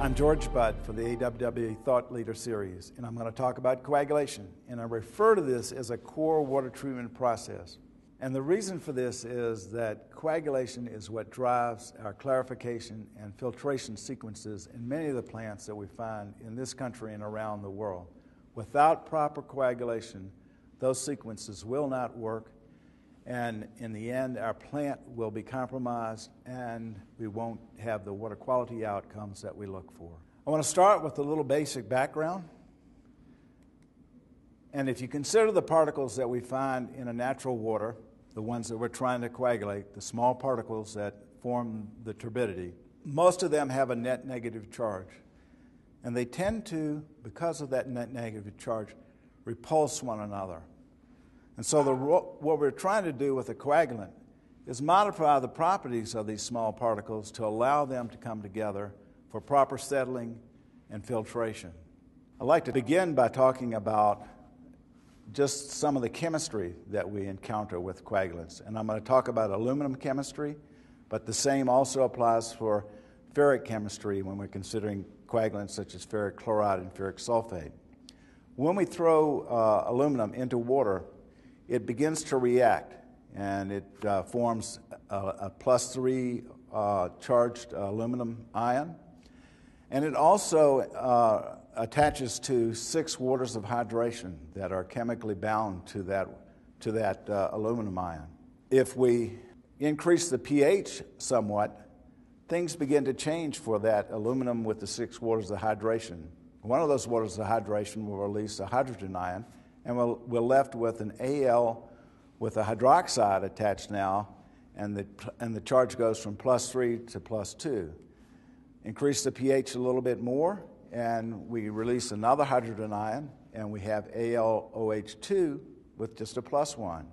I'm George Budd for the AWWA Thought Leader Series, and I'm going to talk about coagulation. And I refer to this as a core water treatment process. And the reason for this is that coagulation is what drives our clarification and filtration sequences in many of the plants that we find in this country and around the world. Without proper coagulation, those sequences will not work, and in the end, our plant will be compromised and we won't have the water quality outcomes that we look for. I want to start with a little basic background. And if you consider the particles that we find in a natural water, the ones that we're trying to coagulate, the small particles that form the turbidity, most of them have a net negative charge. And they tend to, because of that net negative charge, repulse one another. And so what we're trying to do with a coagulant is modify the properties of these small particles to allow them to come together for proper settling and filtration. I'd like to begin by talking about just some of the chemistry that we encounter with coagulants. And I'm going to talk about aluminum chemistry, but the same also applies for ferric chemistry when we're considering coagulants such as ferric chloride and ferric sulfate. When we throw aluminum into water, it begins to react, and it forms a +3 charged aluminum ion. And it also attaches to 6 waters of hydration that are chemically bound to that aluminum ion. If we increase the pH somewhat, things begin to change for that aluminum with the 6 waters of hydration. One of those waters of hydration will release a hydrogen ion, and we're left with an Al with a hydroxide attached now, and the charge goes from +3 to +2. Increase the pH a little bit more, and we release another hydrogen ion, and we have AlOH2 with just a +1.